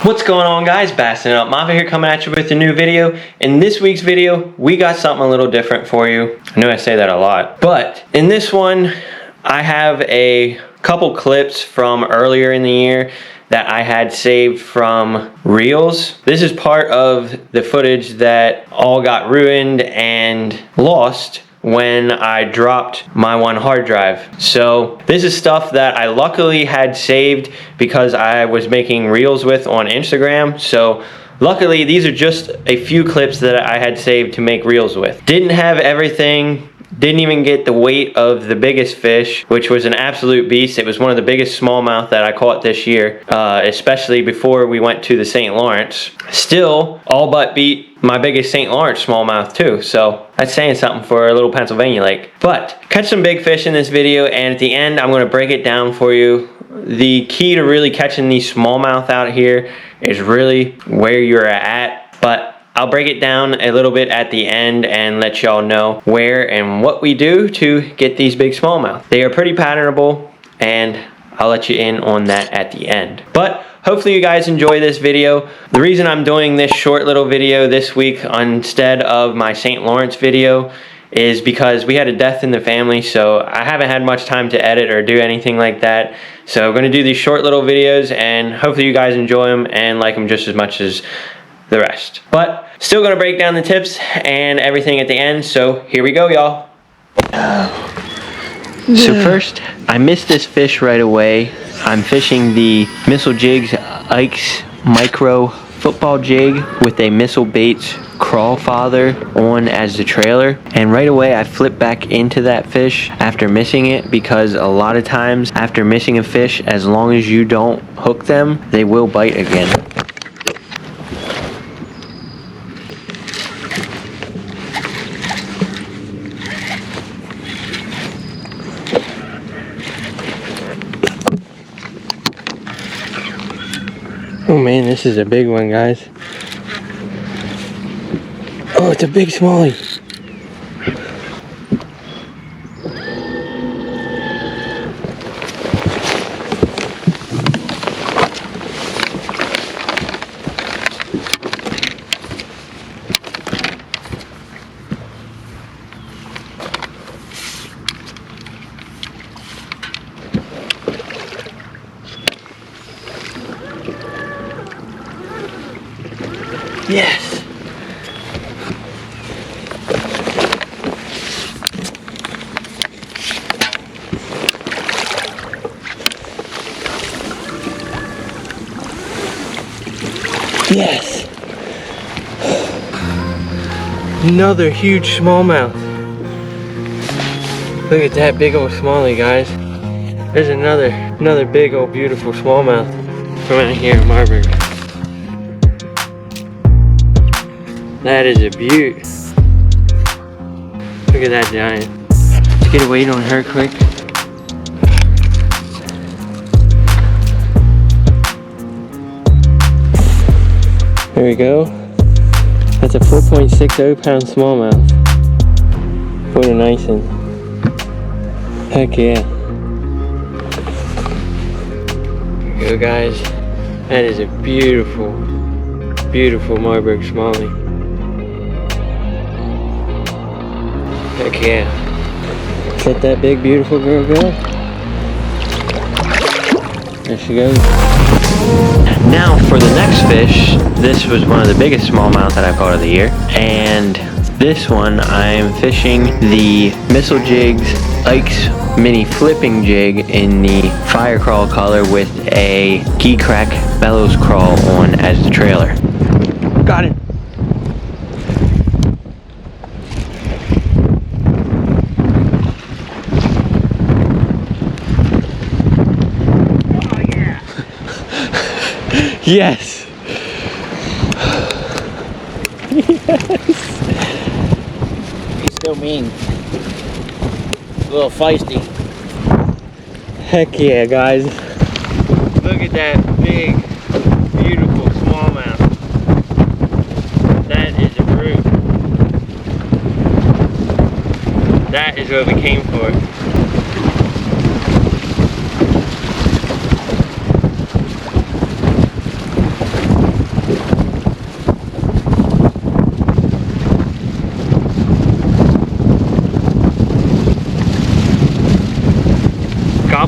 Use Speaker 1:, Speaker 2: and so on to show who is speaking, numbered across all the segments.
Speaker 1: What's going on, guys? Bassin' Up Mafia here, coming at you with a new video. In this week's video, we got something a little different for you. I know I say that a lot, but in this one, I have a couple clips from earlier in the year that I had saved from reels. This is part of the footage that all got ruined and lost when I dropped my one hard drive. So this is stuff that I luckily had saved because I was making reels with on Instagram. So luckily these are just a few clips that I had saved to make reels with. Didn't have everything. Didn't even get the weight of the biggest fish, which was an absolute beast. It was one of the biggest smallmouth that I caught this year, especially before we went to the St. Lawrence. Still, all but beat my biggest St. Lawrence smallmouth too, so that's saying something for a little Pennsylvania lake. But catch some big fish in this video, and at the end I'm going to break it down for you. The key to really catching these smallmouth out here is really where you're at, but I'll break it down a little bit at the end and let y'all know where and what we do to get these big smallmouth. They are pretty patternable, and I'll let you in on that at the end. But hopefully you guys enjoy this video. The reason I'm doing this short little video this week instead of my St. Lawrence video is because we had a death in the family, so I haven't had much time to edit or do anything like that. So I'm gonna do these short little videos, and hopefully you guys enjoy them and like them just as much as the rest. But still gonna break down the tips and everything at the end, so here we go, y'all. So first, I missed this fish right away. I'm fishing the Missile Jigs Ike's Micro Football Jig with a Missile Baits Crawl Father on as the trailer, and right away I flipped back into that fish after missing it, because a lot of times after missing a fish, as long as you don't hook them, they will bite again. Oh man, this is a big one, guys. Oh, it's a big smallie. Yes! Yes! Another huge smallmouth. Look at that big old smallie, guys. There's another big old beautiful smallmouth from out here in Marburg. That is a beaut. Look at that giant. Let's get a weight on her quick. There we go. That's a 4.60 pound smallmouth. What a nice one. Heck yeah. There we go, guys. That is a beautiful, beautiful Marburg smallie. Heck yeah. Let that big beautiful girl go. There she goes. Now for the next fish, this was one of the biggest smallmouth that I've caught of the year, and this one I'm fishing the Missile Jigs Ike's Mini Flipping Jig in the Fire Crawl color with a Gee Crack Bellows Crawl on as the trailer. Got it. Yes! Yes!
Speaker 2: He's still mean. A little feisty.
Speaker 1: Heck yeah, guys. Look at that big, beautiful smallmouth. That is a brute. That is what we came for.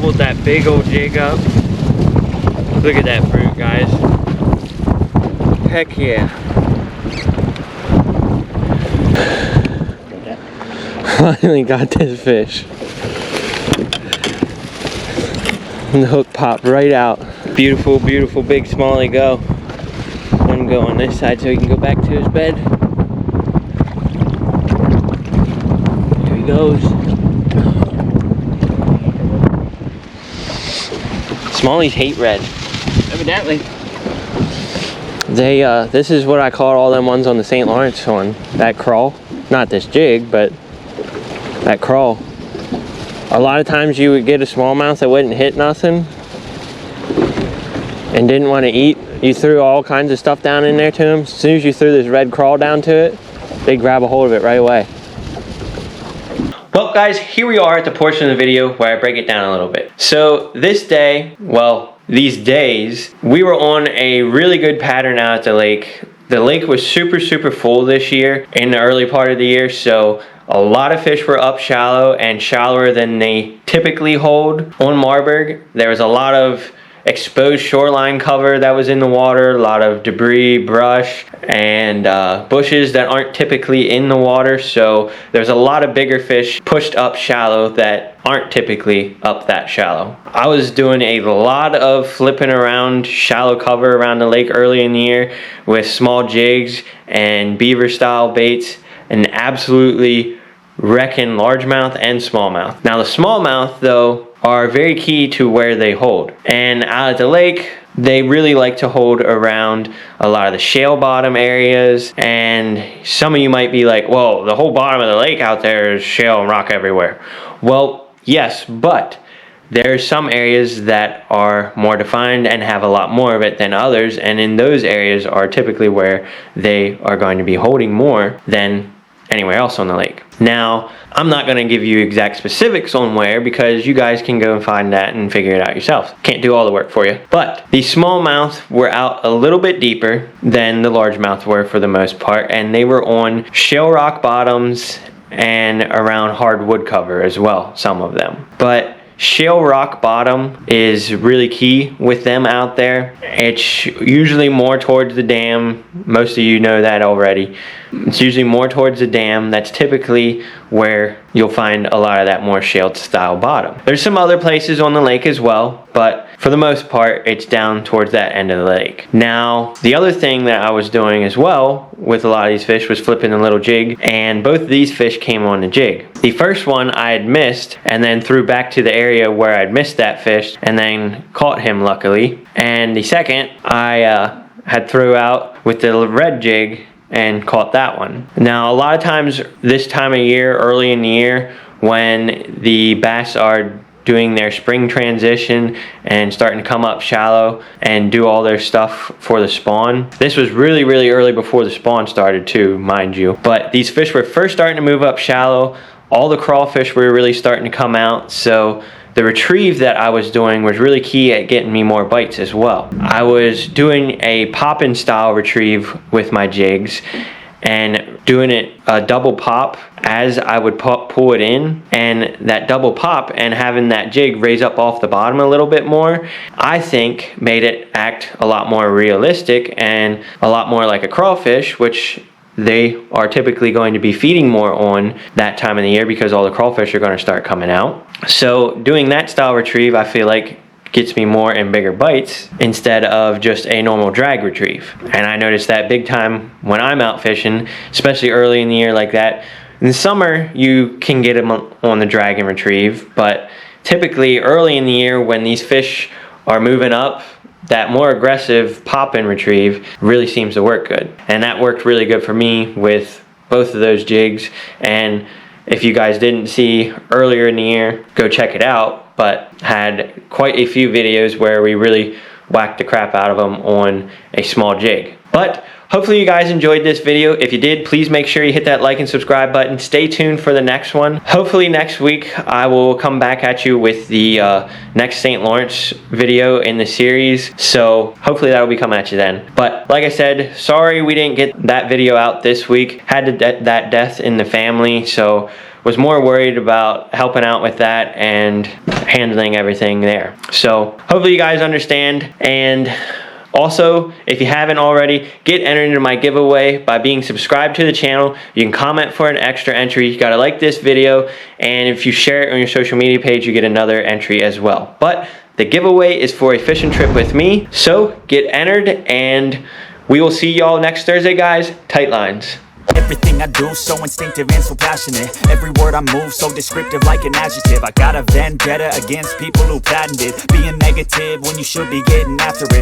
Speaker 1: gobbled that big old jig up. Look at that fruit, guys. Heck yeah. Finally got this fish. And the hook popped right out. Beautiful, beautiful big smallie go. Let him go on this side so he can go back to his bed. Here he goes. Smallies hate red.
Speaker 2: Evidently.
Speaker 1: They, this is what I caught all them ones on the St. Lawrence on. That crawl. Not this jig, but that crawl. A lot of times you would get a smallmouth that wouldn't hit nothing and didn't want to eat. You threw all kinds of stuff down in there to them. As soon as you threw this red crawl down to it, they grab a hold of it right away. Well guys, here we are at the portion of the video where I break it down a little bit. So this day, well, these days, we were on a really good pattern out at the lake. The lake was super full this year in the early part of the year, so a lot of fish were up shallow and shallower than they typically hold on Marburg. There was a lot of exposed shoreline cover that was in the water, a lot of debris, brush, and bushes that aren't typically in the water, so there's a lot of bigger fish pushed up shallow that aren't typically up that shallow. I was doing a lot of flipping around shallow cover around the lake early in the year with small jigs and beaver style baits, and absolutely wrecking largemouth and smallmouth. Now the smallmouth though are very key to where they hold, and out at the lake they really like to hold around a lot of the shale bottom areas. And some of you might be like, well, the whole bottom of the lake out there is shale and rock everywhere. Well, yes, but there's some areas that are more defined and have a lot more of it than others, and in those areas are typically where they are going to be holding more than anywhere else on the lake. Now, I'm not going to give you exact specifics on where, because you guys can go and find that and figure it out yourselves. Can't do all the work for you. But the smallmouth were out a little bit deeper than the largemouth were for the most part, and they were on shale rock bottoms and around hardwood cover as well, some of them. But shale rock bottom is really key with them out there. It's usually more towards the dam. Most of you know that already. It's usually more towards the dam. That's typically where you'll find a lot of that more shale style bottom. There's some other places on the lake as well, but for the most part, it's down towards that end of the lake. Now, the other thing that I was doing as well with a lot of these fish was flipping a little jig, and both of these fish came on the jig. The first one I had missed and then threw back to the area where I'd missed that fish and then caught him luckily. And the second I had threw out with the red jig and caught that one. Now, a lot of times this time of year, early in the year, when the bass are doing their spring transition and starting to come up shallow and do all their stuff for the spawn. This was really early before the spawn started too, mind you. But these fish were first starting to move up shallow. All the crawfish were really starting to come out, so the retrieve that I was doing was really key at getting me more bites as well. I was doing a pop-in style retrieve with my jigs and doing it a double pop as I would pull it in, and that double pop and having that jig raise up off the bottom a little bit more, I think made it act a lot more realistic and a lot more like a crawfish, which they are typically going to be feeding more on that time of the year because all the crawfish are going to start coming out. So doing that style retrieve, I feel like gets me more and bigger bites instead of just a normal drag retrieve. And I noticed that big time when I'm out fishing, especially early in the year like that. In the summer, you can get them on the drag and retrieve, but typically early in the year when these fish are moving up, that more aggressive pop and retrieve really seems to work good. And that worked really good for me with both of those jigs. And if you guys didn't see earlier in the year, go check it out. But had quite a few videos where we really whacked the crap out of them on a small jig. But hopefully you guys enjoyed this video. If you did, please make sure you hit that like and subscribe button. Stay tuned for the next one. Hopefully next week I will come back at you with the next St. Lawrence video in the series. So hopefully that'll be coming at you then. But like I said, sorry we didn't get that video out this week. Had that death in the family, so was more worried about helping out with that and handling everything there. So hopefully you guys understand, and also if you haven't already, get entered into my giveaway by being subscribed to the channel. You can comment for an extra entry. You gotta like this video, and if you share it on your social media page, you get another entry as well. But the giveaway is for a fishing trip with me, so get entered, and we will see y'all next Thursday, guys. Tight lines.
Speaker 3: Everything I do so instinctive and so passionate. Every word I move so descriptive like an adjective. I got a vendetta against people who patented being negative when you should be getting after it.